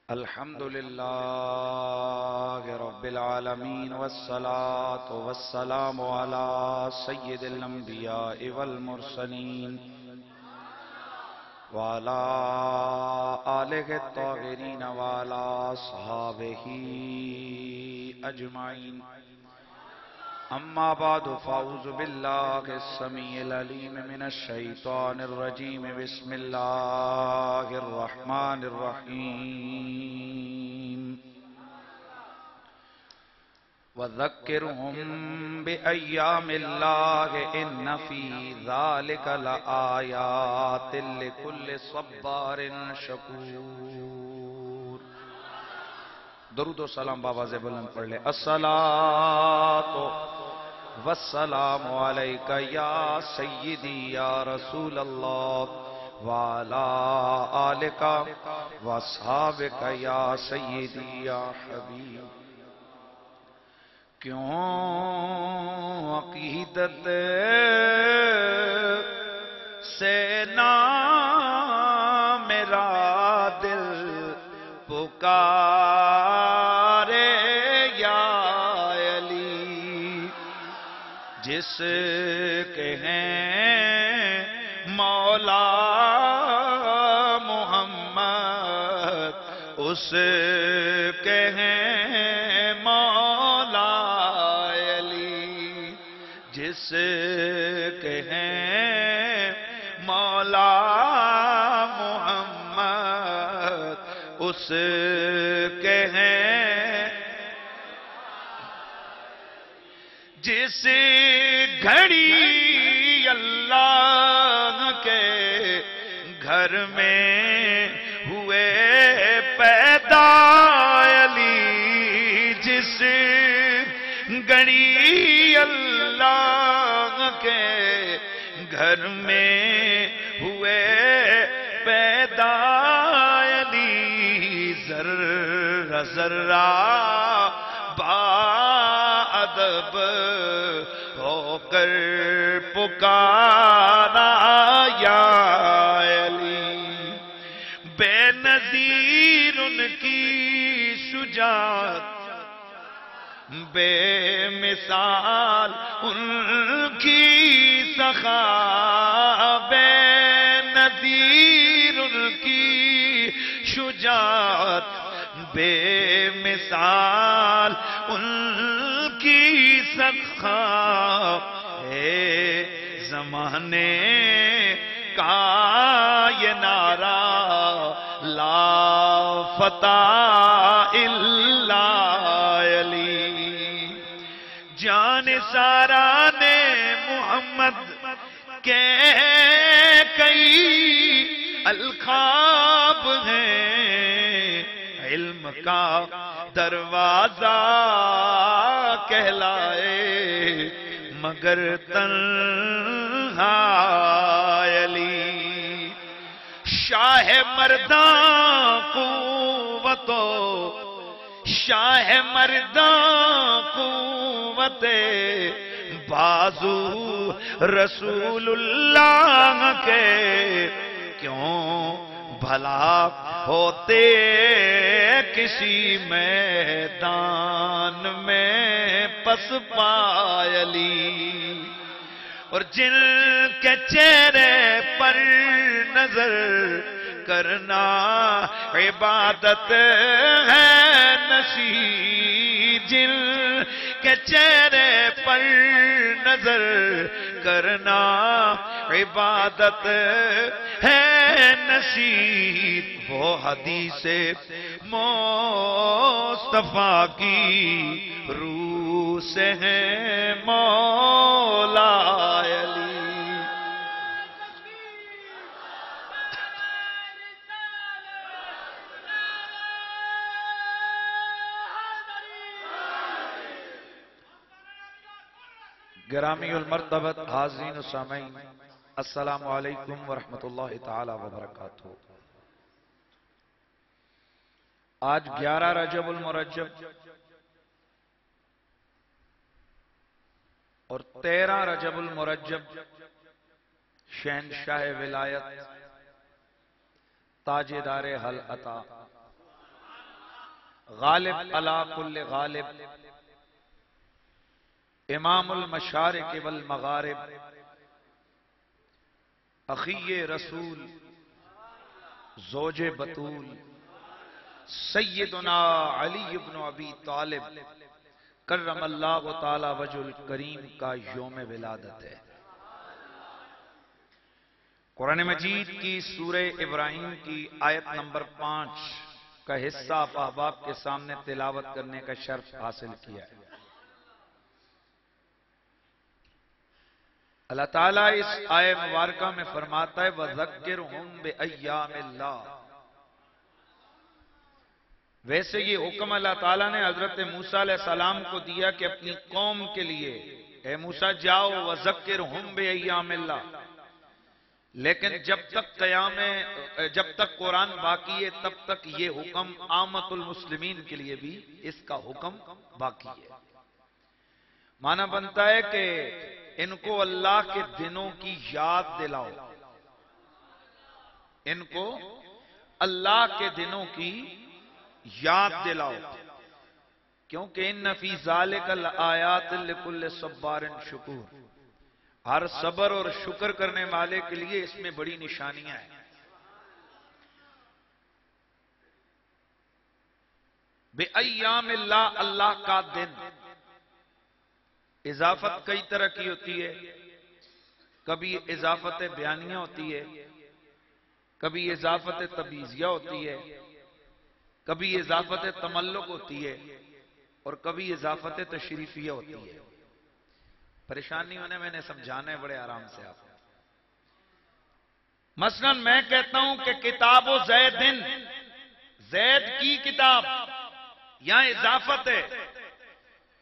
الحمد لله رب العالمين والصلاة والسلام على سيد الأنبياء والمرسلين وعلى آله الطاهرين وعلى أصحابه أجمعين. أما بعد فأعوذ بالله السميع العليم من الشيطان الرجيم. بسم الله الرحمن الرحيم. وذكرهم بأيام الله إن في ذلك لآيات لكل صبار شكور. درود و سلام بابا سے بلند پڑھ لے. الصلاۃ والسلام علیک یا سیدی یا رسول اللہ وعلی آلک واصحابک یا سیدی یا حبیب. کیوں عقیدت سے نہ میرا دل پکارے یا علی، جس کے ہیں مولا محمد اس کے ہیں مولا علی، جس کے ہیں مولا محمد اس کے ہیں. جس گھڑی اللہ کے گھر میں ہوئے پیدا علی، جس گھڑی اللہ کے گھر میں ہوئے پیدا علی، ذرہ ذرہ با-ادب ہو کر پکارا یا علی. بے نظیر ان کی شجاعت، بے مثال ان کی سخا، بے نظیر ان کی شجاعت، بے مثال ان کی سخا. ہے زمانے کا یہ نعرہ لا فتح الا علی. جان سارا نے محمد کے کئی القاب ہیں، علم کا دروازہ کہلائے مگر تنہا علی. شاہ مرداں قوتو، شاہ مرداں قوت بازو رسول اللہ کے، کیوں بھلا ہوتے کسی میدان میں پس پایلی. اور جن کے چہرے پر نظر کرنا عبادت ہے نصیب، جن کے چہرے پر نظر کرنا عبادت ہے نصیب. وہ حدیث مصطفیٰ کی روح سے ہیں مولا علی. گرامی المرتبت حاضرین و سامعین، السلام علیکم ورحمۃ اللہ تعالی وبرکاتہ. آج 11 رجب المرجب اور 13 رجب المرجب شہنشاہ ولایت تاجدار حل عطا غالب علی کل غالب، امام المشارق والمغارب، اخی رسول، زوج بطول، سیدنا علی بن ابی طالب کرم اللہ تعالی وجہ الکریم کا یوم ولادت ہے۔ قرآن مجید کی سورہ ابراہیم کی آیت نمبر 5 کا حصہ آپ احباب کے سامنے تلاوت کرنے کا شرف حاصل کیا ہے۔ اللہ تعالیٰ اس آیت مبارکہ میں فرماتا ہے وَذَكِّرْهُمْ بِأَيَّامِ اللَّهِ۔ ویسے یہ حکم اللہ تعالیٰ نے حضرت موسیٰ علیہ السلام کو دیا کہ اپنی قوم کے لیے اے موسیٰ جاؤ وَذَكِّرْهُمْ بِأَيَّامِ اللَّهِ، لیکن جب تک قرآن باقی ہے تب تک یہ حکم عامت المسلمین کے لیے بھی اس کا حکم باقی ہے۔ معنی بنتا ہے کہ ان کو اللہ کے دنوں کی یاد دلاؤ، ان کو اللہ کے دنوں کی یاد دلاؤ، کیونکہ ان فی ذالک لآیات لکل صبار شکور، ہر صبر اور شکر کرنے والے کے لیے اس میں بڑی نشانیاں ہیں۔ بے ایام اللہ، اللہ کا دن۔ اضافت کئی طرح کی ہوتی ہے، کبھی اضافت بیانیہ ہوتی ہے، کبھی اضافت تبعیضیہ ہوتی ہے، کبھی اضافت تملک ہوتی ہے، اور کبھی اضافت تشریفیہ ہوتی ہے۔ پریشانی ہونے میں نے سمجھانا ہے بڑے آرام سے آپ۔ مثلا میں کہتا ہوں کہ کتاب و زیدن، زید کی کتاب، یہاں اضافت ہے،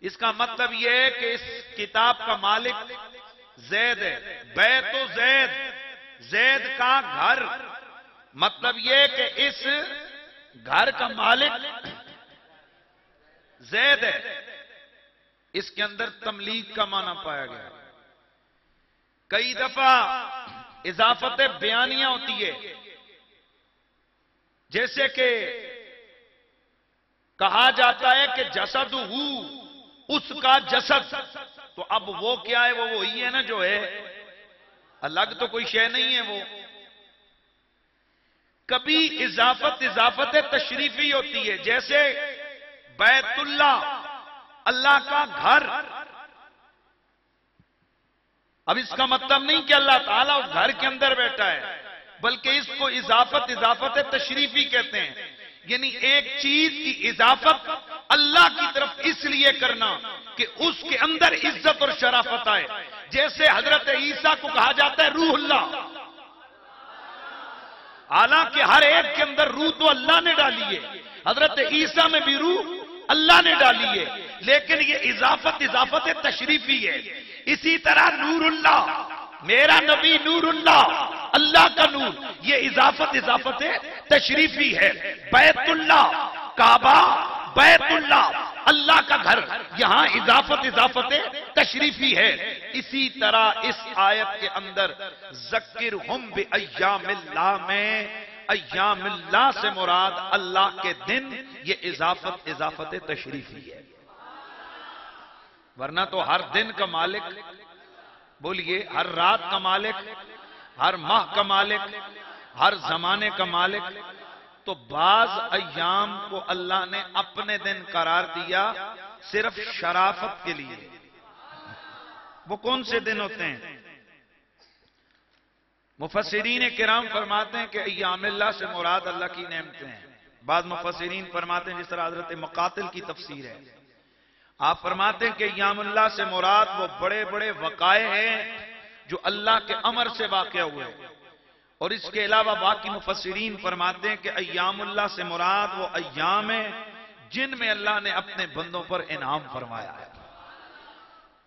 اس کا مطلب یہ ہے کہ اس کتاب کا مالک زید ہے۔ بیت و زید، زید کا گھر، مطلب یہ کہ اس گھر کا مالک زید ہے۔ اس کے اندر تملیک کا معنی پایا گیا۔ کئی دفعہ اضافت بیانیہ ہوتی ہے، جیسے کہ کہا جاتا ہے کہ جسد ہو، اس کا جسد، تو اب وہ کیا ہے؟ وہ وہی ہے نا جو ہے، الگ تو کوئی شے نہیں ہے وہ۔ کبھی اضافت تشریفی ہوتی ہے، جیسے بیت اللہ، اللہ کا گھر۔ اب اس کا مطلب نہیں کہ اللہ تعالیٰ اس گھر کے اندر بیٹھا ہے، بلکہ اس کو اضافت تشریفی کہتے ہیں، یعنی ایک چیز کی اضافت اللہ کی طرف اس لیے کرنا کہ اس کے اندر عزت اور شرافت آئے۔ جیسے حضرت عیسیٰ کو کہا جاتا ہے روح اللہ، حالانکہ ہر ایک کے اندر روح تو اللہ نے ڈالی ہے، حضرت عیسیٰ میں بھی روح اللہ نے ڈالی ہے، لیکن یہ اضافت تشریفی ہے۔ اسی طرح نور اللہ، میرا نبی نور اللہ، اللہ کا نور، یہ اضافت تشریفی ہے۔ بیت اللہ، کعبہ، بیت اللہ، اللہ کا گھر، یہاں اضافت تشریفی ہے۔ اسی طرح اس آیت کے اندر ذکرہم بایام اللہ میں ایام اللہ سے مراد اللہ کے دن، یہ اضافت تشریفی ہے۔ ورنہ تو ہر دن کا مالک، بولیے، ہر رات کا مالک، ہر ماہ کا مالک، ہر زمانے کا مالک، تو بعض ایام کو اللہ نے اپنے دن قرار دیا صرف شرافت کے لیے۔ وہ کون سے دن ہوتے ہیں؟ مفسرین کرام فرماتے ہیں کہ ایام اللہ سے مراد اللہ کی نعمتیں ہیں۔ بعض مفسرین فرماتے ہیں، جس طرح حضرت مقاتل کی تفسیر ہے، آپ فرماتے ہیں کہ ایام اللہ سے مراد وہ بڑے بڑے وقائع ہیں جو اللہ کے امر سے واقع ہوئے، اور اس کے علاوہ باقی مفسرین فرماتے ہیں کہ ایام اللہ سے مراد وہ ایام ہیں جن میں اللہ نے اپنے بندوں پر انعام فرمایا ہے۔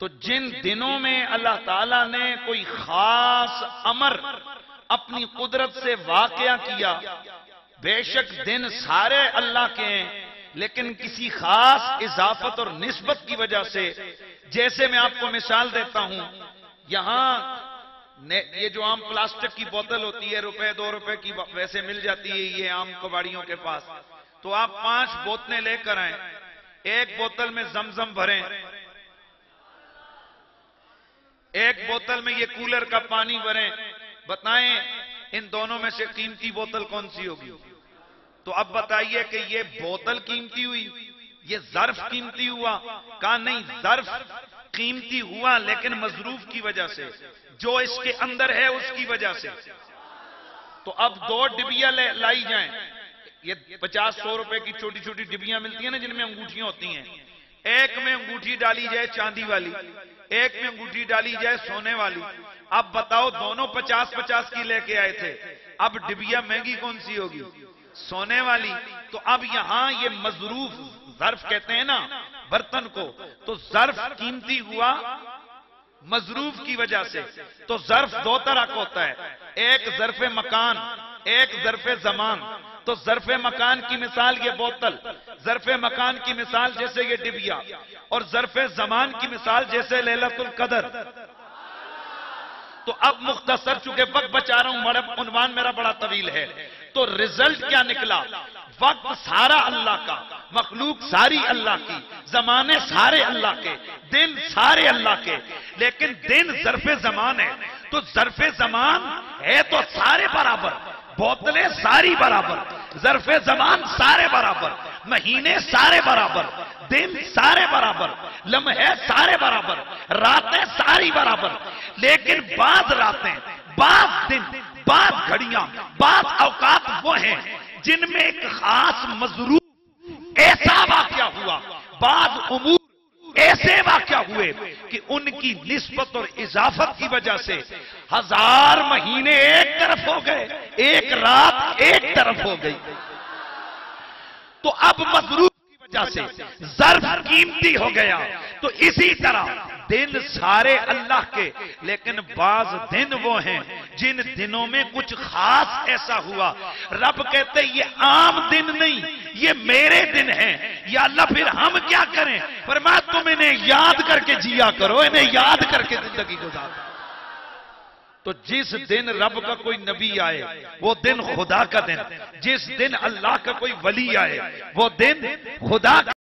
تو جن دنوں میں اللہ تعالیٰ نے کوئی خاص امر اپنی قدرت سے واقعہ کیا، بے شک دن سارے اللہ کے ہیں، لیکن کسی خاص اضافت اور نسبت کی وجہ سے، جیسے میں آپ کو مثال دیتا ہوں، یہاں یہ جو عام پلاسٹک کی بوتل ہوتی ہے، روپے 2 روپے کی ویسے مل جاتی ہے یہ عام کباڑیوں کے پاس، تو آپ 5 بوتلیں لے کر آئیں، ایک بوتل میں زمزم بھریں، ایک بوتل میں یہ کولر کا پانی بھریں، بتائیں ان دونوں میں سے قیمتی بوتل کون سی ہوگی؟ تو اب بتائیے کہ یہ بوتل قیمتی ہوئی، یہ ظرف قیمتی ہوا؟ کہا نہیں، ظرف قیمتی ہوا لیکن مظروف کی وجہ سے، جو اس کے اندر ہے اس کی وجہ سے۔ تو اب 2 ڈبیاں لائی جائیں، یہ 50-100 روپے کی چھوٹی چھوٹی ڈبیاں ملتی ہیں نا جن میں انگوٹھیاں ہوتی ہیں، ایک میں انگوٹھی ڈالی جائے چاندی والی، ایک میں انگوٹھی ڈالی جائے سونے والی۔ اب بتاؤ دونوں 50-50 کی لے کے آئے تھے، اب ڈبیا مہنگی کون سی ہوگی؟ سونے والی۔ تو اب یہاں یہ مظروف ظرف کہتے ہیں نا برتن کو، تو ظرف قیمتی ہوا مظروف کی وجہ سے۔ تو ظرف 2 طرح کا ہوتا ہے، ایک ظرف مکان، ایک ظرف زمان۔ تو ظرف مکان کی مثال یہ بوتل، ظرف مکان کی مثال جیسے یہ ڈبیا، اور ظرف زمان کی مثال جیسے لیلۃ القدر۔ تو اب مختصر چونکہ وقت بچا رہا ہوں، عنوان میرا بڑا طویل ہے، تو رزلٹ کیا نکلا؟ وقت سارا اللہ کا، مخلوق ساری اللہ کی، زمانے سارے اللہ کے، دن سارے اللہ کے، لیکن دن ظرف زمان ہے۔ تو ظرف زمان ہے تو سارے برابر، بوتلیں ساری برابر، ظرف زمان سارے برابر، مہینے سارے برابر، دن سارے برابر، لمحے سارے برابر، راتیں ساری برابر۔ لیکن بعض راتیں، بعض دن، بعض گھڑیاں، بعض اوقات وہ ہیں جن میں ایک خاص مظروف ایسا واقعہ ہوا، بعض امور ایسے واقعہ ہوئے کہ ان کی نسبت اور اضافت کی وجہ سے 1000 مہینے ایک طرف ہو گئے، ایک رات ایک طرف ہو گئی۔ تو اب مظروف کی وجہ سے ظرف قیمتی ہو گیا۔ تو اسی طرح دن سارے اللہ کے، لیکن بعض دن وہ ہیں جن دنوں میں کچھ خاص ایسا ہوا، رب کہتے یہ عام دن نہیں، یہ میرے دن ہیں، یا اللہ پھر ہم کیا کریں؟ فرمایا تم انہیں یاد کر کے جیا کرو، انہیں یاد کر کے زندگی گزارو۔ تو جس دن رب کا کوئی نبی آئے وہ دن خدا کا دن، جس دن اللہ کا کوئی ولی آئے وہ دن خدا کا